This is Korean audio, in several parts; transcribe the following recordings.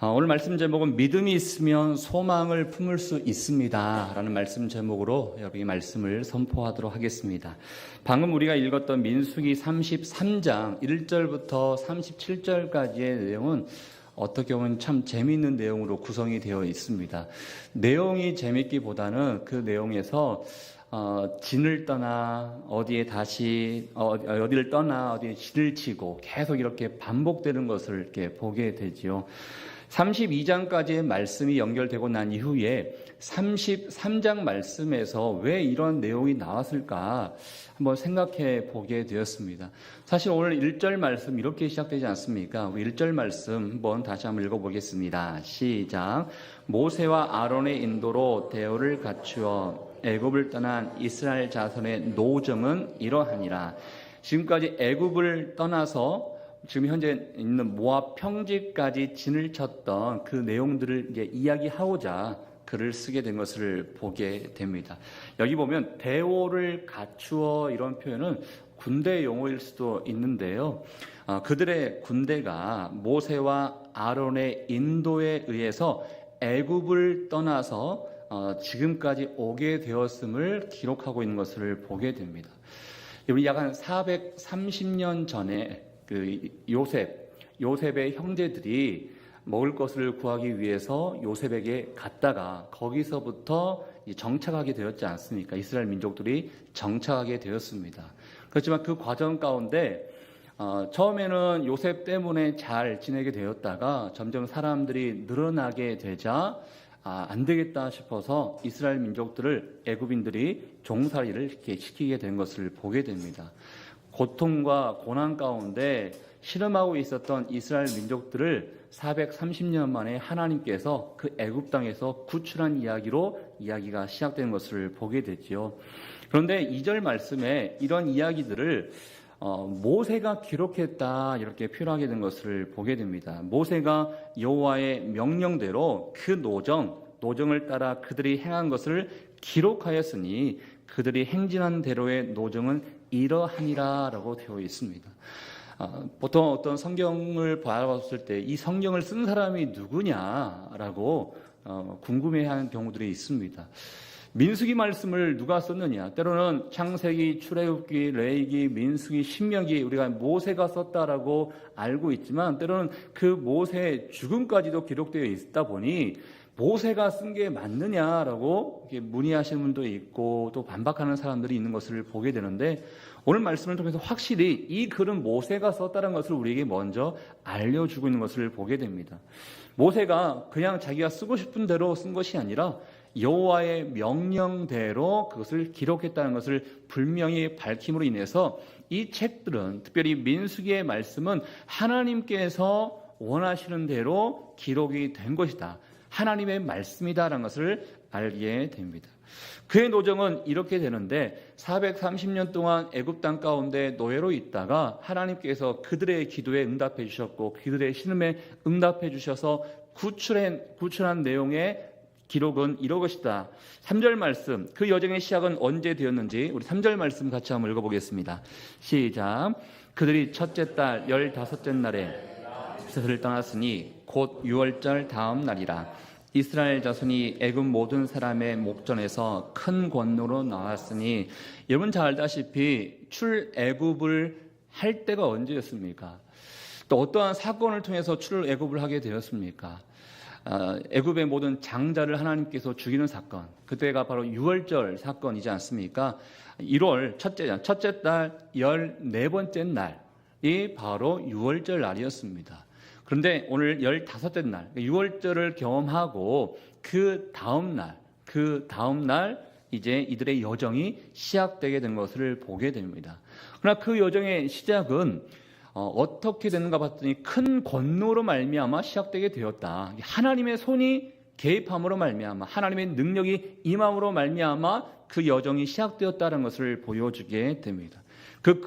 오늘 말씀 제목은 믿음이 있으면 소망을 품을 수 있습니다 라는 말씀 제목으로 여러분이 말씀을 선포하도록 하겠습니다. 방금 우리가 읽었던 민수기 33장 1절부터 37절까지의 내용은 어떻게 보면 참 재미있는 내용으로 구성이 되어 있습니다. 내용이 재밌기보다는 그 내용에서 진을 떠나 어디에 다시 어디를 떠나 어디에 진을 치고 계속 이렇게 반복되는 것을 이렇게 보게 되지요. 32장까지의 말씀이 연결되고 난 이후에 33장 말씀에서 왜 이런 내용이 나왔을까 한번 생각해 보게 되었습니다. 사실 오늘 1절 말씀 이렇게 시작되지 않습니까? 1절 말씀 한번 다시 한번 읽어보겠습니다. 시작. 모세와 아론의 인도로 대오를 갖추어 애굽을 떠난 이스라엘 자손의 노정은 이러하니라. 지금까지 애굽을 떠나서 지금 현재 있는 모압 평지까지 진을 쳤던 그 내용들을 이제 이야기하고자 글을 쓰게 된 것을 보게 됩니다. 여기 보면 대오를 갖추어 이런 표현은 군대 용어일 수도 있는데요. 그들의 군대가 모세와 아론의 인도에 의해서 애굽을 떠나서 지금까지 오게 되었음을 기록하고 있는 것을 보게 됩니다. 여기 약 한 430년 전에 그 요셉의 형제들이 먹을 것을 구하기 위해서 요셉에게 갔다가 거기서부터 정착하게 되었지 않습니까? 이스라엘 민족들이 정착하게 되었습니다. 그렇지만 그 과정 가운데 처음에는 요셉 때문에 잘 지내게 되었다가 점점 사람들이 늘어나게 되자 안 되겠다 싶어서 이스라엘 민족들을 애굽인들이 종살이를 이렇게 시키게 된 것을 보게 됩니다. 고통과 고난 가운데 실험하고 있었던 이스라엘 민족들을 430년 만에 하나님께서 그 애굽 땅에서 구출한 이야기가 시작된 것을 보게 됐지요. 그런데 2절 말씀에 이런 이야기들을 모세가 기록했다 이렇게 표현하게 된 것을 보게 됩니다. 모세가 여호와의 명령대로 그 노정을 따라 그들이 행한 것을 기록하였으니 그들이 행진한 대로의 노정은 이러하니라 라고 되어 있습니다. 보통 어떤 성경을 바라봤을 때 이 성경을 쓴 사람이 누구냐라고 궁금해하는 경우들이 있습니다. 민수기 말씀을 누가 썼느냐? 때로는 창세기, 출애굽기, 레위기, 민수기, 신명기 우리가 모세가 썼다라고 알고 있지만 때로는 그 모세의 죽음까지도 기록되어 있다 보니 모세가 쓴 게 맞느냐라고 문의하시는 분도 있고 또 반박하는 사람들이 있는 것을 보게 되는데 오늘 말씀을 통해서 확실히 이 글은 모세가 썼다는 것을 우리에게 먼저 알려주고 있는 것을 보게 됩니다. 모세가 그냥 자기가 쓰고 싶은 대로 쓴 것이 아니라 여호와의 명령대로 그것을 기록했다는 것을 분명히 밝힘으로 인해서 이 책들은 특별히 민수기의 말씀은 하나님께서 원하시는 대로 기록이 된 것이다. 하나님의 말씀이다라는 것을 알게 됩니다. 그의 노정은 이렇게 되는데 430년 동안 애굽 땅 가운데 노예로 있다가 하나님께서 그들의 기도에 응답해 주셨고 그들의 신음에 응답해 주셔서 구출한 내용의 기록은 이러것이다. 3절 말씀, 그 여정의 시작은 언제 되었는지 우리 3절 말씀 같이 한번 읽어보겠습니다. 시작. 그들이 첫째 달 15째 날에 에서를 떠났으니 곧 6월절 다음 날이라. 이스라엘 자손이 애굽 모든 사람의 목전에서 큰 권노로 나왔으니 여러분 잘 알다시피 출애굽을 할 때가 언제였습니까? 또 어떠한 사건을 통해서 출애굽을 하게 되었습니까? 애굽의 모든 장자를 하나님께서 죽이는 사건, 그때가 바로 6월절 사건이지 않습니까? 1월 첫째 달 14번째 날이 바로 6월절 날이었습니다. 그런데 오늘 15째 날, 6월절을 경험하고 그 다음 날 이제 이들의 여정이 시작되게 된 것을 보게 됩니다. 그러나 그 여정의 시작은 어떻게 되는가 봤더니 큰 권노로 말미암아 시작되게 되었다. 하나님의 손이 개입함으로 말미암아 하나님의 능력이 임함으로 말미암아 그 여정이 시작되었다는 것을 보여주게 됩니다. 그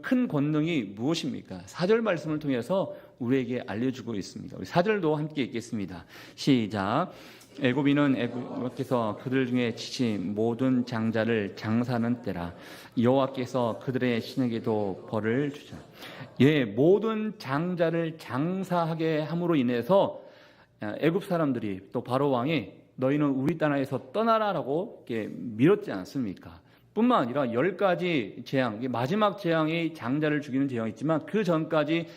큰 권능이 무엇입니까? 4절 말씀을 통해서 우리에게 알려주고 있습니다. 우리 4절도 함께 읽겠습니다. 시작. 애굽인은 애굽에서 그들 중에 지친 모든 장자를 장사하는 때라. 여호와께서 그들의 신에게도 벌을 주자. 모든 장자를 장사하게 함으로 인해서 애굽 사람들이 또 바로 왕이 너희는 우리 땅에서 떠나라라고 이렇게 밀었지 않습니까? 뿐만 아니라 10가지 재앙, 마지막 재앙이 장자를 죽이는 재앙이 있지만 그 전까지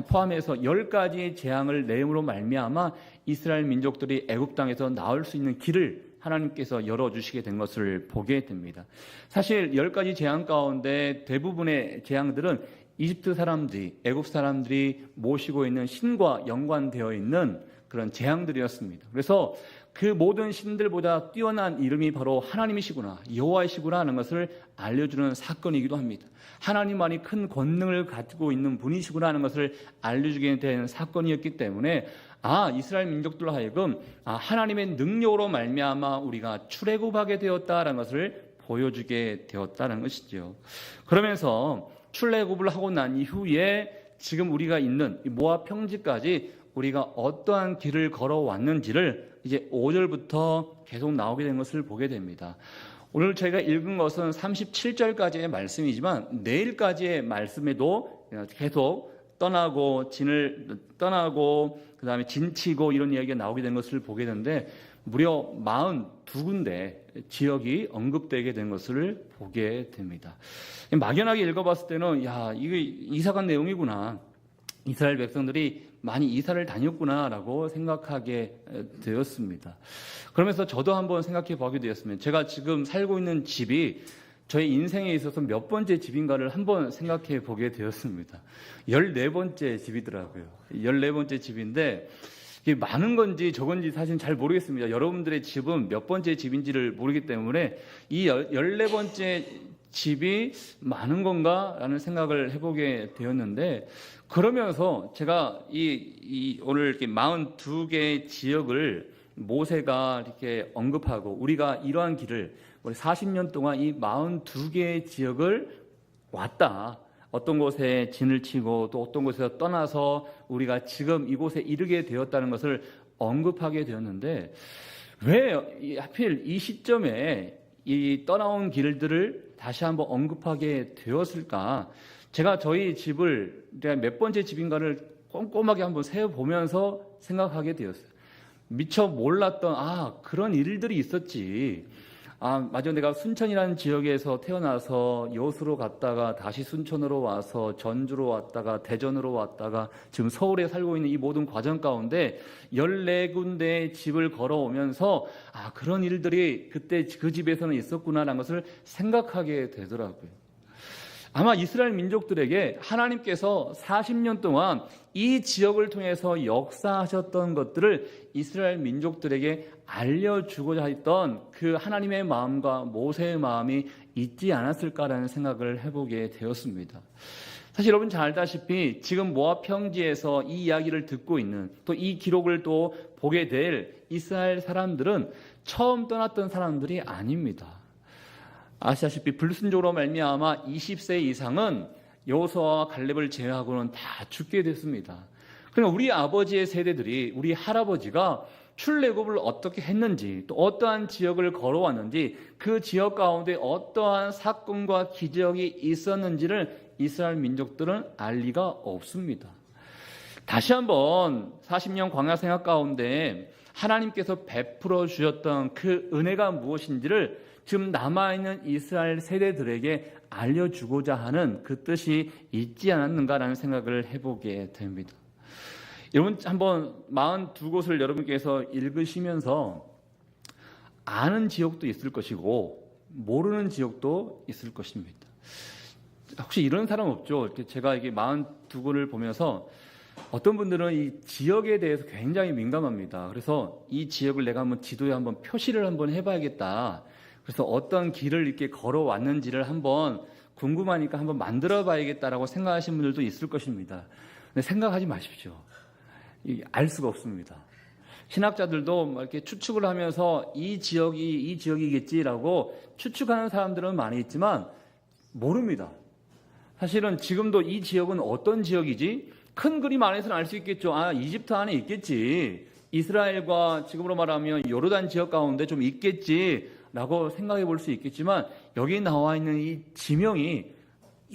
포함해서 10가지 재앙을 내음으로 말미암아 이스라엘 민족들이 애굽 땅에서 나올 수 있는 길을 하나님께서 열어주시게 된 것을 보게 됩니다. 사실 10가지 재앙 가운데 대부분의 재앙들은 이집트 사람들이, 애굽 사람들이 모시고 있는 신과 연관되어 있는 그런 재앙들이었습니다. 그래서 그 모든 신들보다 뛰어난 이름이 바로 하나님이시구나, 여호와이시구나 하는 것을 알려주는 사건이기도 합니다. 하나님만이 큰 권능을 가지고 있는 분이시구나 하는 것을 알려주게 된 사건이었기 때문에 이스라엘 민족들로 하여금 하나님의 능력으로 말미암아 우리가 출애굽하게 되었다라는 것을 보여주게 되었다는 것이죠. 그러면서 출애굽을 하고 난 이후에 지금 우리가 있는 모압 평지까지 우리가 어떠한 길을 걸어왔는지를 이제 5절부터 계속 나오게 된 것을 보게 됩니다. 오늘 저희가 읽은 것은 37절까지의 말씀이지만 내일까지의 말씀에도 계속 떠나고 진을 떠나고 그 다음에 진치고 이런 이야기가 나오게 된 것을 보게 되는데 무려 42군데 지역이 언급되게 된 것을 보게 됩니다. 막연하게 읽어봤을 때는 이게 이사간 내용이구나, 이스라엘 백성들이 많이 이사를 다녔구나라고 생각하게 되었습니다. 그러면서 저도 한번 생각해 보게 되었습니다. 제가 지금 살고 있는 집이 저의 인생에 있어서 몇 번째 집인가를 한번 생각해 보게 되었습니다. 14번째 집이더라고요. 14번째 집인데 이게 많은 건지 적은지 사실 잘 모르겠습니다. 여러분들의 집은 몇 번째 집인지를 모르기 때문에 이 14번째 집이 많은 건가라는 생각을 해보게 되었는데, 그러면서 제가 오늘 이렇게 42개의 지역을 모세가 이렇게 언급하고 우리가 이러한 길을 우리 40년 동안 이 42개의 지역을 왔다. 어떤 곳에 진을 치고 또 어떤 곳에서 떠나서 우리가 지금 이곳에 이르게 되었다는 것을 언급하게 되었는데, 왜 하필 이 시점에 이 떠나온 길들을 다시 한번 언급하게 되었을까? 제가 저희 집을 몇 번째 집인가를 꼼꼼하게 한번 세어보면서 생각하게 되었어요. 미처 몰랐던 그런 일들이 있었지. 맞아, 내가 순천이라는 지역에서 태어나서 여수로 갔다가 다시 순천으로 와서 전주로 왔다가 대전으로 왔다가 지금 서울에 살고 있는 이 모든 과정 가운데 14군데의 집을 걸어오면서 그런 일들이 그때 그 집에서는 있었구나라는 것을 생각하게 되더라고요. 아마 이스라엘 민족들에게 하나님께서 40년 동안 이 지역을 통해서 역사하셨던 것들을 이스라엘 민족들에게 알려주고자 했던 그 하나님의 마음과 모세의 마음이 있지 않았을까라는 생각을 해보게 되었습니다. 사실 여러분 잘 알다시피 지금 모압 평지에서 이 이야기를 듣고 있는, 또 이 기록을 또 보게 될 이스라엘 사람들은 처음 떠났던 사람들이 아닙니다. 아시다시피 불순종으로 말미암아 20세 이상은 여호수아와 갈렙을 제외하고는 다 죽게 됐습니다. 그러니까 우리 아버지의 세대들이, 우리 할아버지가 출애굽을 어떻게 했는지, 또 어떠한 지역을 걸어왔는지, 그 지역 가운데 어떠한 사건과 기적이 있었는지를 이스라엘 민족들은 알 리가 없습니다. 다시 한번 40년 광야 생활 가운데 하나님께서 베풀어 주셨던 그 은혜가 무엇인지를 지금 남아있는 이스라엘 세대들에게 알려주고자 하는 그 뜻이 있지 않았는가라는 생각을 해보게 됩니다. 여러분 한번 42곳을 여러분께서 읽으시면서 아는 지역도 있을 것이고 모르는 지역도 있을 것입니다. 혹시 이런 사람 없죠? 제가 이게 42곳을 보면서 어떤 분들은 이 지역에 대해서 굉장히 민감합니다. 그래서 이 지역을 내가 한번 지도에 한번 표시를 한번 해봐야겠다. 그래서 어떤 길을 이렇게 걸어왔는지를 한번 궁금하니까 한번 만들어 봐야겠다라고 생각하시는 분들도 있을 것입니다. 근데 생각하지 마십시오. 알 수가 없습니다. 신학자들도 이렇게 추측을 하면서 이 지역이겠지라고 추측하는 사람들은 많이 있지만 모릅니다. 사실은 지금도 이 지역은 어떤 지역이지? 큰 그림 안에서는 알 수 있겠죠. 이집트 안에 있겠지. 이스라엘과 지금으로 말하면 요르단 지역 가운데 좀 있겠지. 라고 생각해 볼 수 있겠지만 여기 나와 있는 이 지명이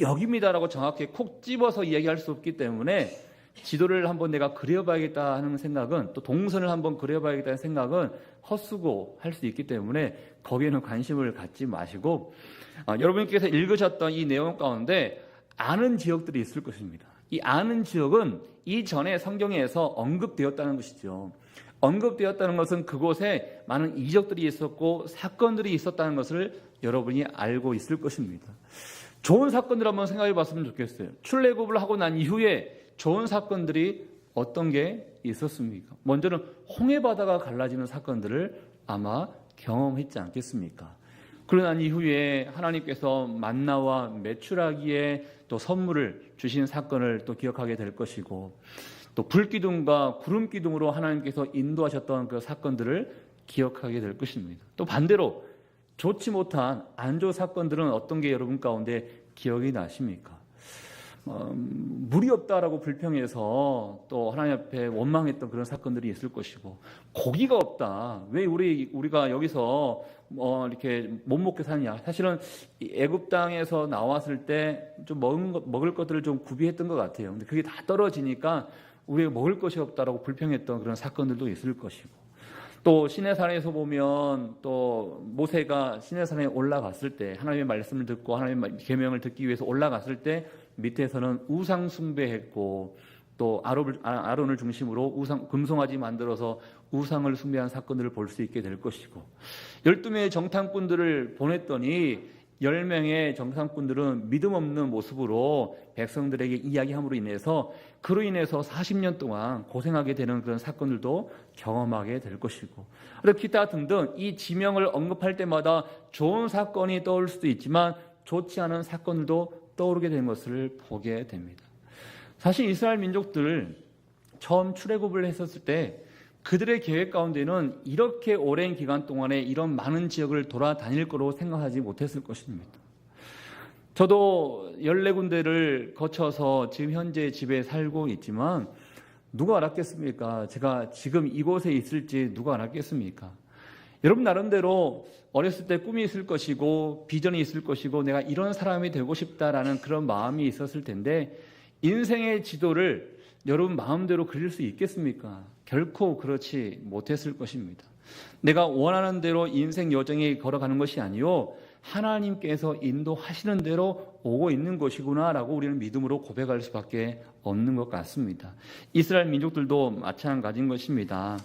여기입니다라고 정확히 콕 집어서 이야기할 수 없기 때문에 지도를 한번 내가 그려봐야겠다 하는 생각은, 또 동선을 한번 그려봐야겠다는 생각은 헛수고 할 수 있기 때문에 거기에는 관심을 갖지 마시고, 여러분께서 읽으셨던 이 내용 가운데 아는 지역들이 있을 것입니다. 이 아는 지역은 이전에 성경에서 언급되었다는 것이죠. 언급되었다는 것은 그곳에 많은 이적들이 있었고 사건들이 있었다는 것을 여러분이 알고 있을 것입니다. 좋은 사건들 한번 생각해 봤으면 좋겠어요. 출애굽을 하고 난 이후에 좋은 사건들이 어떤 게 있었습니까? 먼저는 홍해바다가 갈라지는 사건들을 아마 경험했지 않겠습니까? 그러고 난 이후에 하나님께서 만나와 메추라기에 또 선물을 주신 사건을 또 기억하게 될 것이고, 또 불기둥과 구름기둥으로 하나님께서 인도하셨던 그 사건들을 기억하게 될 것입니다. 또 반대로 좋지 못한 안 좋은 사건들은 어떤 게 여러분 가운데 기억이 나십니까? 물이 없다라고 불평해서 또 하나님 앞에 원망했던 그런 사건들이 있을 것이고, 고기가 없다, 왜 우리가 여기서 이렇게 못 먹게 사느냐. 사실은 애굽 땅에서 나왔을 때 좀 먹을 것들을 좀 구비했던 것 같아요. 근데 그게 다 떨어지니까 우리가 먹을 것이 없다라고 불평했던 그런 사건들도 있을 것이고, 또 시내산에서 보면 또 모세가 시내산에 올라갔을 때 하나님의 말씀을 듣고 하나님의 계명을 듣기 위해서 올라갔을 때 밑에서는 우상 숭배했고, 또 아론을 중심으로 금송아지 만들어서 우상을 숭배한 사건들을 볼 수 있게 될 것이고, 12명의 정탐꾼들을 보냈더니 10명의 정탐꾼들은 믿음 없는 모습으로 백성들에게 이야기함으로 인해서 그로 인해서 40년 동안 고생하게 되는 그런 사건들도 경험하게 될 것이고, 그리고 기타 등등 이 지명을 언급할 때마다 좋은 사건이 떠올 수도 있지만 좋지 않은 사건들도 떠오르게 된 것을 보게 됩니다. 사실 이스라엘 민족들 처음 출애굽을 했었을 때 그들의 계획 가운데는 이렇게 오랜 기간 동안에 이런 많은 지역을 돌아다닐 거로 생각하지 못했을 것입니다. 저도 14군데를 거쳐서 지금 현재 집에 살고 있지만 누가 알았겠습니까? 제가 지금 이곳에 있을지 누가 알았겠습니까? 여러분 나름대로 어렸을 때 꿈이 있을 것이고 비전이 있을 것이고 내가 이런 사람이 되고 싶다라는 그런 마음이 있었을 텐데, 인생의 지도를 여러분 마음대로 그릴 수 있겠습니까? 결코 그렇지 못했을 것입니다. 내가 원하는 대로 인생 여정에 걸어가는 것이 아니요, 하나님께서 인도하시는 대로 오고 있는 것이구나라고 우리는 믿음으로 고백할 수밖에 없는 것 같습니다. 이스라엘 민족들도 마찬가지인 것입니다.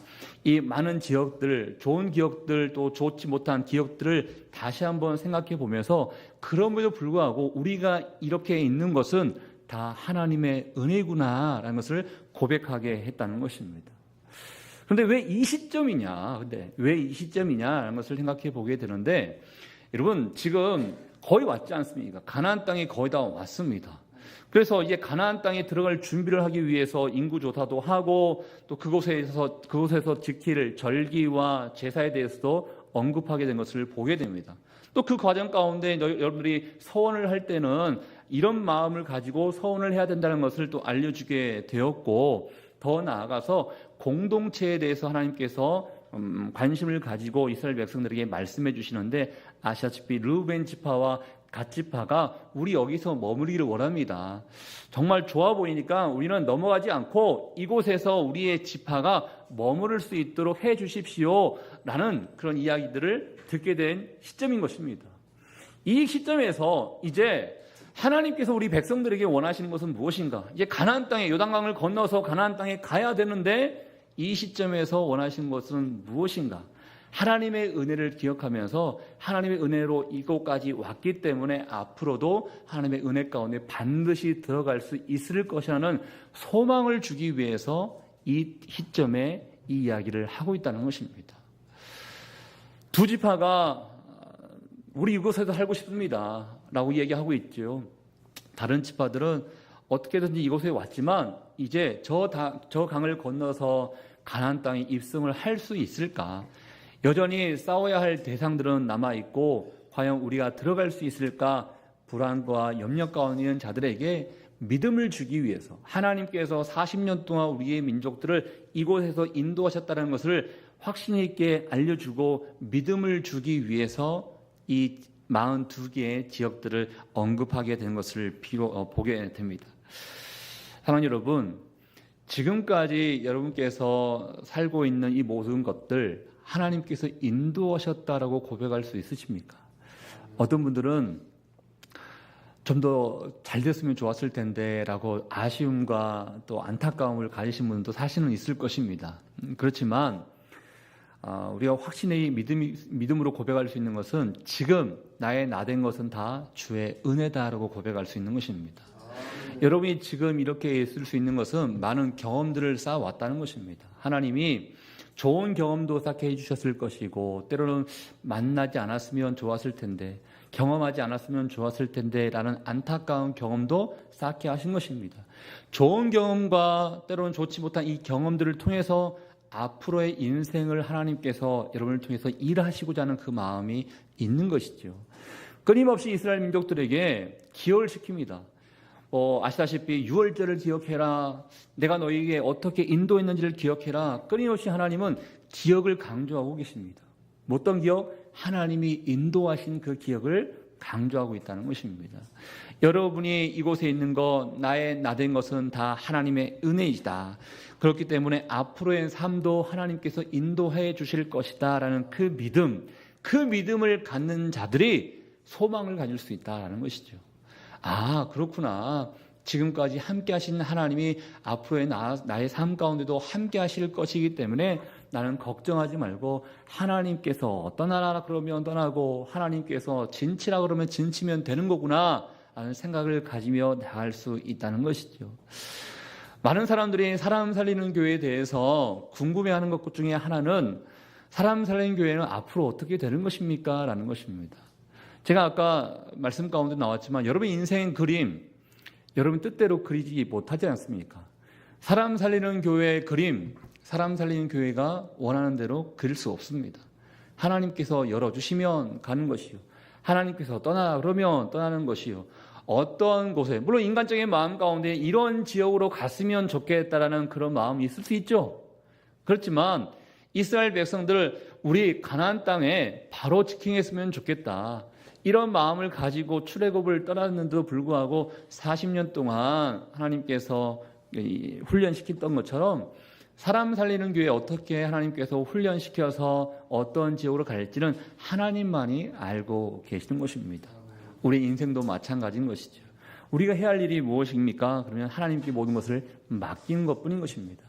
이 많은 지역들, 좋은 기억들, 또 좋지 못한 기억들을 다시 한번 생각해 보면서 그럼에도 불구하고 우리가 이렇게 있는 것은 다 하나님의 은혜구나라는 것을 고백하게 했다는 것입니다. 그런데 왜 이 시점이냐? 왜 이 시점이냐라는 것을 생각해 보게 되는데, 여러분 지금 거의 왔지 않습니까? 가나안 땅에 거의 다 왔습니다. 그래서 이제 가나안 땅에 들어갈 준비를 하기 위해서 인구 조사도 하고, 또 그곳에서 지킬 절기와 제사에 대해서도 언급하게 된 것을 보게 됩니다. 또 그 과정 가운데 여러분들이 서원을 할 때는 이런 마음을 가지고 서원을 해야 된다는 것을 또 알려주게 되었고, 더 나아가서 공동체에 대해서 하나님께서 관심을 가지고 이스라엘 백성들에게 말씀해 주시는데, 아시다시피 르우벤 지파와 갓 지파가 우리 여기서 머무르기를 원합니다. 정말 좋아 보이니까 우리는 넘어가지 않고 이곳에서 우리의 지파가 머무를 수 있도록 해 주십시오 라는 그런 이야기들을 듣게 된 시점인 것입니다. 이 시점에서 이제 하나님께서 우리 백성들에게 원하시는 것은 무엇인가? 이제 가나안 땅에, 요단강을 건너서 가나안 땅에 가야 되는데 이 시점에서 원하시는 것은 무엇인가? 하나님의 은혜를 기억하면서 하나님의 은혜로 이곳까지 왔기 때문에 앞으로도 하나님의 은혜 가운데 반드시 들어갈 수 있을 것이라는 소망을 주기 위해서 이 시점에 이 이야기를 하고 있다는 것입니다. 두 지파가 우리 이곳에서 살고 싶습니다 라고 얘기하고 있죠. 다른 지파들은 어떻게든지 이곳에 왔지만 이제 저 강을 건너서 가나안 땅에 입성을 할 수 있을까? 여전히 싸워야 할 대상들은 남아있고 과연 우리가 들어갈 수 있을까? 불안과 염려 가운데 있는 자들에게 믿음을 주기 위해서 하나님께서 40년 동안 우리의 민족들을 이곳에서 인도하셨다는 것을 확신 있게 알려주고 믿음을 주기 위해서 이 42개의 지역들을 언급하게 된 것을 보게 됩니다. 사랑하는 여러분, 지금까지 여러분께서 살고 있는 이 모든 것들 하나님께서 인도하셨다라고 고백할 수 있으십니까? 어떤 분들은 좀 더 잘 됐으면 좋았을 텐데 라고 아쉬움과 또 안타까움을 가지신 분도 사실은 있을 것입니다. 그렇지만 우리가 확신의 믿음으로 고백할 수 있는 것은 지금 나의 나된 것은 다 주의 은혜다라고 고백할 수 있는 것입니다. 여러분이 지금 이렇게 있을 수 있는 것은 많은 경험들을 쌓아왔다는 것입니다. 하나님이 좋은 경험도 쌓게 해주셨을 것이고 때로는 만나지 않았으면 좋았을 텐데 경험하지 않았으면 좋았을 텐데 라는 안타까운 경험도 쌓게 하신 것입니다. 좋은 경험과 때로는 좋지 못한 이 경험들을 통해서 앞으로의 인생을 하나님께서 여러분을 통해서 일하시고자 하는 그 마음이 있는 것이죠. 끊임없이 이스라엘 민족들에게 기억을 시킵니다. 아시다시피 유월절을 기억해라. 내가 너희에게 어떻게 인도했는지를 기억해라. 끊임없이 하나님은 기억을 강조하고 계십니다. 어떤 기억? 하나님이 인도하신 그 기억을 강조하고 있다는 것입니다. 여러분이 이곳에 있는 것, 나의 나된 것은 다 하나님의 은혜이다. 그렇기 때문에 앞으로의 삶도 하나님께서 인도해 주실 것이다 라는 그 믿음을 갖는 자들이 소망을 가질 수 있다는 것이죠. 아, 그렇구나. 지금까지 함께 하신 하나님이 앞으로의 나의 삶 가운데도 함께 하실 것이기 때문에 나는 걱정하지 말고 하나님께서 떠나라 그러면 떠나고 하나님께서 진치라 그러면 진치면 되는 거구나 라는 생각을 가지며 나갈 수 있다는 것이죠. 많은 사람들이 사람 살리는 교회에 대해서 궁금해하는 것 중에 하나는 사람 살리는 교회는 앞으로 어떻게 되는 것입니까? 라는 것입니다. 제가 아까 말씀 가운데 나왔지만 여러분 인생 그림 여러분 뜻대로 그리지 못하지 않습니까? 사람 살리는 교회의 그림, 사람 살리는 교회가 원하는 대로 그릴 수 없습니다. 하나님께서 열어주시면 가는 것이요. 하나님께서 떠나라 그러면 떠나는 것이요. 어떤 곳에, 물론 인간적인 마음 가운데 이런 지역으로 갔으면 좋겠다라는 그런 마음이 있을 수 있죠. 그렇지만 이스라엘 백성들 우리 가나안 땅에 바로 지킹했으면 좋겠다. 이런 마음을 가지고 출애굽을 떠났는데도 불구하고 40년 동안 하나님께서 훈련시켰던 것처럼 사람 살리는 교회에 어떻게 하나님께서 훈련시켜서 어떤 지역으로 갈지는 하나님만이 알고 계시는 것입니다. 우리 인생도 마찬가지인 것이죠. 우리가 해야 할 일이 무엇입니까? 그러면 하나님께 모든 것을 맡기는 것뿐인 것입니다.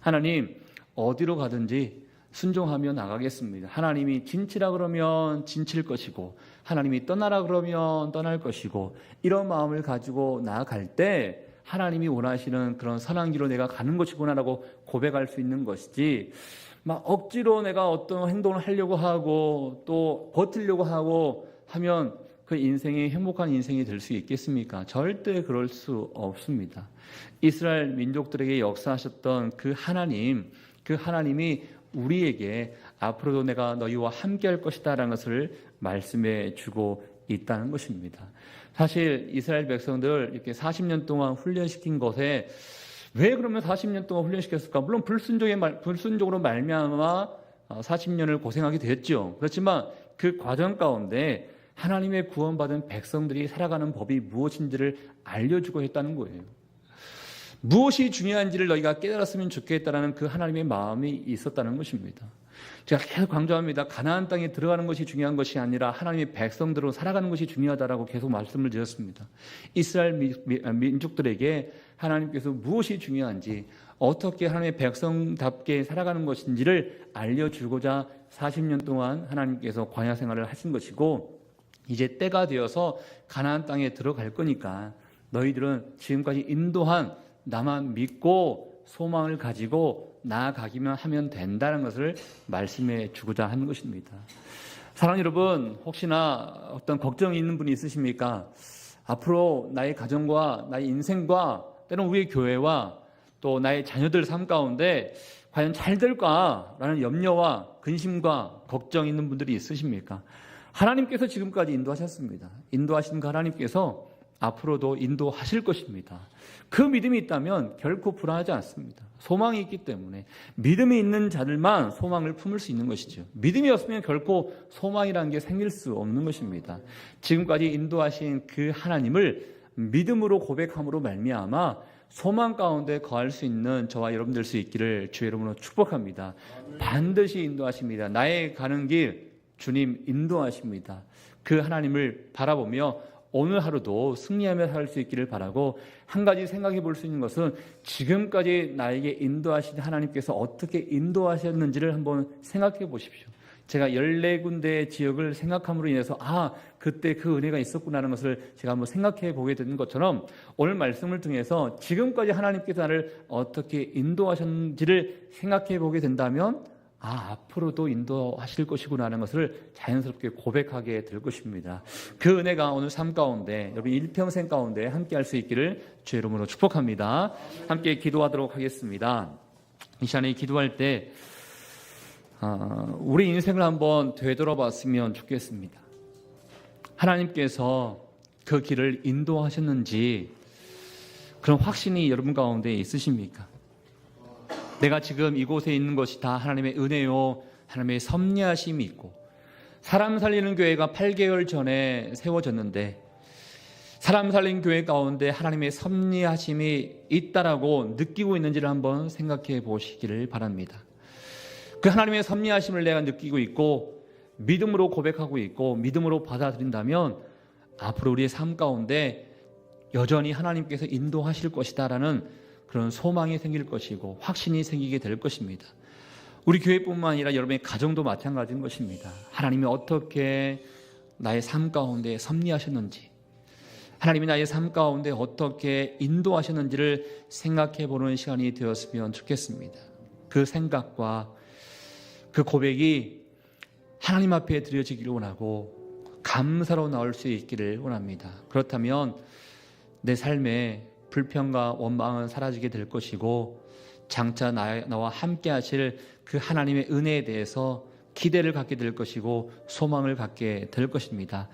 하나님 어디로 가든지 순종하며 나가겠습니다. 하나님이 진치라 그러면 진칠 것이고 하나님이 떠나라 그러면 떠날 것이고 이런 마음을 가지고 나아갈 때 하나님이 원하시는 그런 선한 길로 내가 가는 것이구나라고 고백할 수 있는 것이지 막 억지로 내가 어떤 행동을 하려고 하고 또 버티려고 하고 하면 그 인생이 행복한 인생이 될 수 있겠습니까? 절대 그럴 수 없습니다. 이스라엘 민족들에게 역사하셨던 그 하나님이 우리에게 앞으로도 내가 너희와 함께 할 것이다 라는 것을 말씀해 주고 있다는 것입니다. 사실 이스라엘 백성들 이렇게 40년 동안 훈련시킨 것에 왜 그러면 40년 동안 훈련시켰을까? 물론 불순종으로 말미암아 40년을 고생하게 됐죠. 그렇지만 그 과정 가운데 하나님의 구원받은 백성들이 살아가는 법이 무엇인지를 알려주고 했다는 거예요. 무엇이 중요한지를 너희가 깨달았으면 좋겠다라는 그 하나님의 마음이 있었다는 것입니다. 제가 계속 강조합니다. 가나안 땅에 들어가는 것이 중요한 것이 아니라 하나님의 백성들로 살아가는 것이 중요하다라고 계속 말씀을 드렸습니다. 이스라엘 민족들에게 하나님께서 무엇이 중요한지 어떻게 하나님의 백성답게 살아가는 것인지를 알려주고자 40년 동안 하나님께서 광야 생활을 하신 것이고 이제 때가 되어서 가나안 땅에 들어갈 거니까 너희들은 지금까지 인도한 나만 믿고 소망을 가지고 나아가기만 하면 된다는 것을 말씀해 주고자 하는 것입니다. 사랑하는 여러분, 혹시나 어떤 걱정이 있는 분이 있으십니까? 앞으로 나의 가정과 나의 인생과 때로는 우리의 교회와 또 나의 자녀들 삶 가운데 과연 잘 될까라는 염려와 근심과 걱정 있는 분들이 있으십니까? 하나님께서 지금까지 인도하셨습니다. 인도하신 그 하나님께서 앞으로도 인도하실 것입니다. 그 믿음이 있다면 결코 불안하지 않습니다. 소망이 있기 때문에 믿음이 있는 자들만 소망을 품을 수 있는 것이죠. 믿음이 없으면 결코 소망이라는 게 생길 수 없는 것입니다. 지금까지 인도하신 그 하나님을 믿음으로 고백함으로 말미암아 소망 가운데 거할 수 있는 저와 여러분 될 수 있기를 주의 이름으로 축복합니다. 반드시 인도하십니다. 나의 가는 길 주님 인도하십니다. 그 하나님을 바라보며 오늘 하루도 승리하며 살 수 있기를 바라고, 한 가지 생각해 볼 수 있는 것은 지금까지 나에게 인도하신 하나님께서 어떻게 인도하셨는지를 한번 생각해 보십시오. 제가 14군데의 지역을 생각함으로 인해서 그때 그 은혜가 있었구나라는 것을 제가 한번 생각해 보게 되는 것처럼, 오늘 말씀을 통해서 지금까지 하나님께서 나를 어떻게 인도하셨는지를 생각해 보게 된다면 앞으로도 인도하실 것이구나 하는 것을 자연스럽게 고백하게 될 것입니다. 그 은혜가 오늘 삶 가운데, 여러분 일평생 가운데 함께 할 수 있기를 주의 이름으로 축복합니다. 함께 기도하도록 하겠습니다. 이 시간에 기도할 때 우리 인생을 한번 되돌아봤으면 좋겠습니다. 하나님께서 그 길을 인도하셨는지 그런 확신이 여러분 가운데 있으십니까? 내가 지금 이곳에 있는 것이 다 하나님의 은혜요, 하나님의 섭리하심이 있고, 사람 살리는 교회가 8개월 전에 세워졌는데 사람 살리는 교회 가운데 하나님의 섭리하심이 있다라고 느끼고 있는지를 한번 생각해 보시기를 바랍니다. 그 하나님의 섭리하심을 내가 느끼고 있고 믿음으로 고백하고 있고 믿음으로 받아들인다면 앞으로 우리의 삶 가운데 여전히 하나님께서 인도하실 것이다라는 그런 소망이 생길 것이고 확신이 생기게 될 것입니다. 우리 교회뿐만 아니라 여러분의 가정도 마찬가지인 것입니다. 하나님이 어떻게 나의 삶 가운데 섭리하셨는지, 하나님이 나의 삶 가운데 어떻게 인도하셨는지를 생각해 보는 시간이 되었으면 좋겠습니다. 그 생각과 그 고백이 하나님 앞에 드려지기를 원하고 감사로 나올 수 있기를 원합니다. 그렇다면 내 삶에 불평과 원망은 사라지게 될 것이고 장차 나와 함께 하실 그 하나님의 은혜에 대해서 기대를 갖게 될 것이고 소망을 갖게 될 것입니다.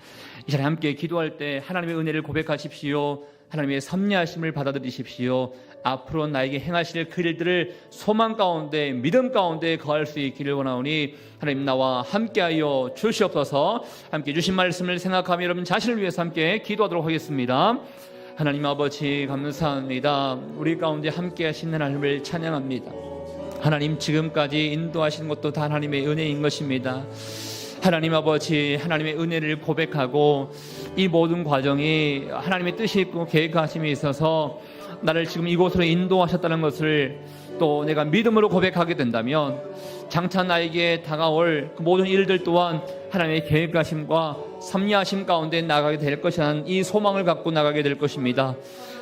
이 시간에 함께 기도할 때 하나님의 은혜를 고백하십시오. 하나님의 섭리하심을 받아들이십시오. 앞으로 나에게 행하실 그 일들을 소망 가운데 믿음 가운데 거할 수 있기를 원하오니 하나님 나와 함께하여 주시옵소서. 함께 주신 말씀을 생각하며 여러분 자신을 위해서 함께 기도하도록 하겠습니다. 하나님 아버지 감사합니다. 우리 가운데 함께 하신 하나님을 찬양합니다. 하나님 지금까지 인도하신 것도 다 하나님의 은혜인 것입니다. 하나님 아버지 하나님의 은혜를 고백하고 이 모든 과정이 하나님의 뜻이 있고 계획하심이 있어서 나를 지금 이곳으로 인도하셨다는 것을 또 내가 믿음으로 고백하게 된다면 장차 나에게 다가올 그 모든 일들 또한 하나님의 계획하심과 섭리하심 가운데 나가게 될 것이라는 이 소망을 갖고 나가게 될 것입니다.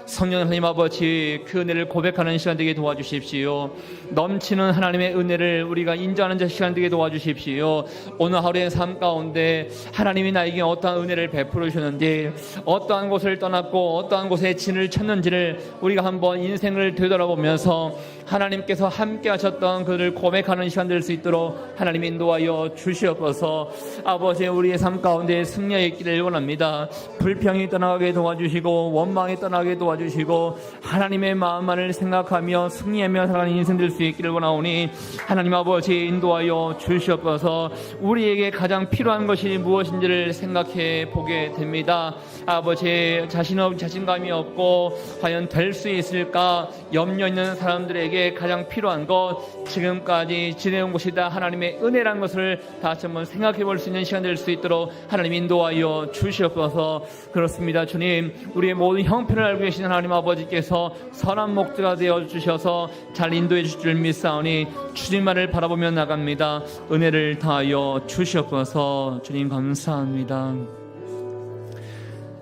성령 하나님 아버지 그 은혜를 고백하는 시간 되게 도와주십시오. 넘치는 하나님의 은혜를 우리가 인정하는 시간 되게 도와주십시오. 오늘 하루의 삶 가운데 하나님이 나에게 어떠한 은혜를 베풀어 주셨는지, 어떠한 곳을 떠났고 어떠한 곳에 진을 쳤는지를 우리가 한번 인생을 되돌아보면서 하나님께서 함께 하셨던 그를 고백하는 시간 될 수 있도록 하나님 인도하여 주시옵소서. 아버지 우리의 삶 가운데 승리의 있기를 원합니다. 불평이 떠나가게 도와주시고 원망이 떠나게 도와주시고 하나님의 마음만을 생각하며 승리하며 살아가는 인생 될 수 있기를 원하오니 하나님 아버지 인도하여 주시옵소서. 우리에게 가장 필요한 것이 무엇인지를 생각해 보게 됩니다. 아버지 자신감이 없고 과연 될 수 있을까 염려 있는 사람들에게 가장 필요한 것, 지금까지 지내온 것이다 하나님의 은혜라는 것을 다시 한번 생각해 볼 수 있는 시간 될 수 있도록 하나님 인도하여 주시옵소서. 그렇습니다. 주님, 우리의 모든 형편을 알고 계시는 하나님 아버지께서 선한 목자가 되어 주셔서 잘 인도해 주실 줄 믿사오니 주님만을 바라보며 나갑니다. 은혜를 다하여 주시옵소서. 주님 감사합니다.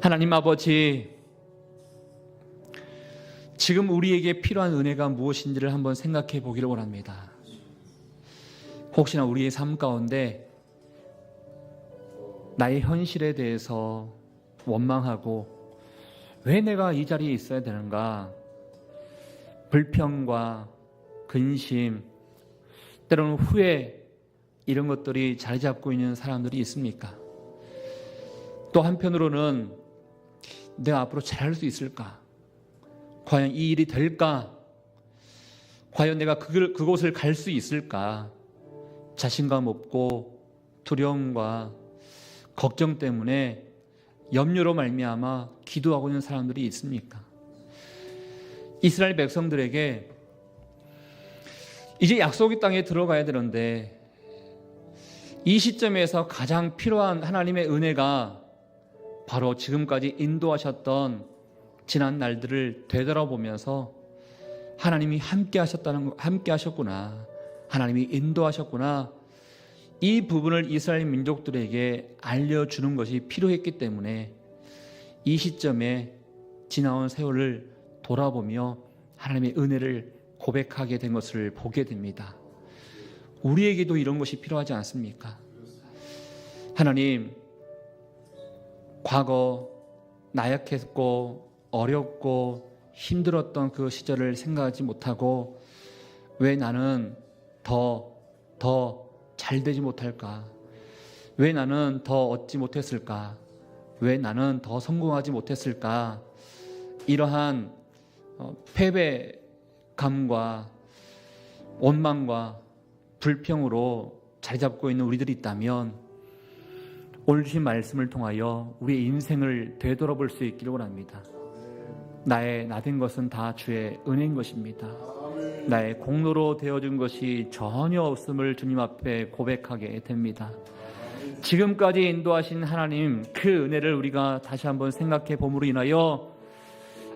하나님 아버지, 지금 우리에게 필요한 은혜가 무엇인지를 한번 생각해 보기를 원합니다. 혹시나 우리의 삶 가운데 나의 현실에 대해서 원망하고 왜 내가 이 자리에 있어야 되는가, 불평과 근심, 때로는 후회, 이런 것들이 자리 잡고 있는 사람들이 있습니까? 또 한편으로는 내가 앞으로 잘할 수 있을까? 과연 이 일이 될까? 과연 내가 그곳을 갈 수 있을까? 자신감 없고 두려움과 걱정 때문에 염려로 말미암아 기도하고 있는 사람들이 있습니까? 이스라엘 백성들에게 이제 약속의 땅에 들어가야 되는데 이 시점에서 가장 필요한 하나님의 은혜가 바로 지금까지 인도하셨던 지난 날들을 되돌아보면서 하나님이 함께 하셨구나, 하나님이 인도하셨구나, 이 부분을 이스라엘 민족들에게 알려주는 것이 필요했기 때문에 이 시점에 지나온 세월을 돌아보며 하나님의 은혜를 고백하게 된 것을 보게 됩니다. 우리에게도 이런 것이 필요하지 않습니까? 하나님, 과거 나약했고 어렵고 힘들었던 그 시절을 생각하지 못하고 왜 나는 더 잘 되지 못할까? 왜 나는 더 얻지 못했을까? 왜 나는 더 성공하지 못했을까? 이러한 패배감과 원망과 불평으로 자리 잡고 있는 우리들이 있다면 오늘 주신 말씀을 통하여 우리의 인생을 되돌아볼 수 있기를 원합니다. 나 된 것은 다 주의 은혜인 것입니다. 나의 공로로 되어준 것이 전혀 없음을 주님 앞에 고백하게 됩니다. 지금까지 인도하신 하나님, 그 은혜를 우리가 다시 한번 생각해 봄으로 인하여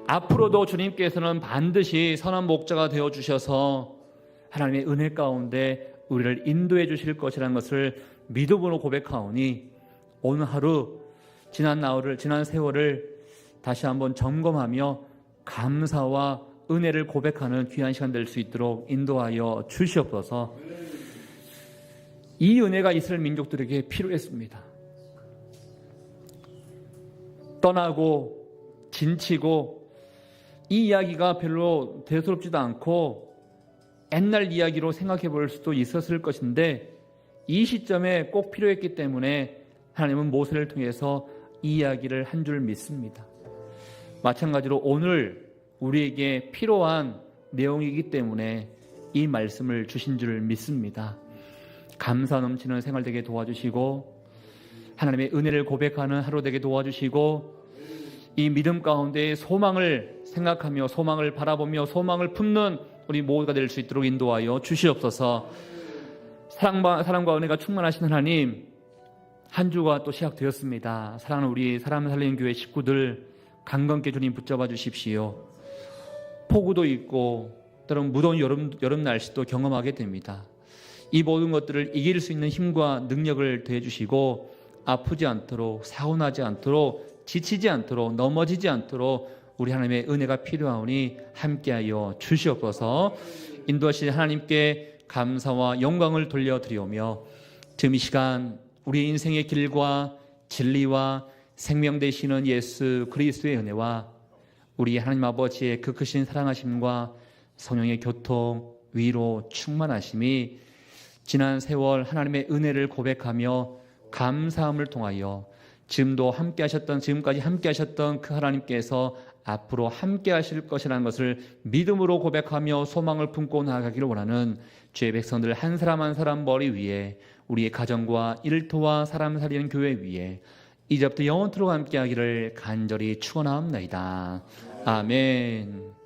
앞으로도 주님께서는 반드시 선한 목자가 되어주셔서 하나님의 은혜 가운데 우리를 인도해 주실 것이라는 것을 믿음으로 고백하오니 오늘 하루 지난 세월을 다시 한번 점검하며 감사와 은혜를 고백하는 귀한 시간 될 수 있도록 인도하여 주시옵소서. 이 은혜가 이스라엘 민족들에게 필요했습니다. 떠나고 진치고 이 이야기가 별로 대수롭지도 않고 옛날 이야기로 생각해 볼 수도 있었을 것인데 이 시점에 꼭 필요했기 때문에 하나님은 모세를 통해서 이 이야기를 한 줄 믿습니다. 마찬가지로 오늘 우리에게 필요한 내용이기 때문에 이 말씀을 주신 줄 믿습니다. 감사 넘치는 생활 되게 도와주시고 하나님의 은혜를 고백하는 하루 되게 도와주시고 이 믿음 가운데 소망을 생각하며 소망을 바라보며 소망을 품는 우리 모두가 될 수 있도록 인도하여 주시옵소서. 사랑과 은혜가 충만하신 하나님, 한 주가 또 시작되었습니다. 사랑하는 우리 사람 살리는 교회 식구들 강건케 주님 붙잡아 주십시오. 폭우도 있고 때론 무더운 여름 날씨도 경험하게 됩니다. 이 모든 것들을 이길 수 있는 힘과 능력을 더해주시고 아프지 않도록, 사고나지 않도록, 지치지 않도록, 넘어지지 않도록 우리 하나님의 은혜가 필요하오니 함께하여 주시옵소서. 인도하신 하나님께 감사와 영광을 돌려드리오며 지금 이 시간 우리 인생의 길과 진리와 생명 되시는 예수 그리스도의 은혜와 우리 하나님 아버지의 그 크신 사랑하심과 성령의 교통, 위로, 충만하심이 지난 세월 하나님의 은혜를 고백하며 감사함을 통하여 지금까지 함께 하셨던 그 하나님께서 앞으로 함께 하실 것이라는 것을 믿음으로 고백하며 소망을 품고 나아가기를 원하는 주의 백성들 한 사람 한 사람 머리 위에 우리의 가정과 일터와 사람 살리는 교회 위에 이제부터 영원토록 함께 하기를 간절히 축원하옵나이다. 아멘.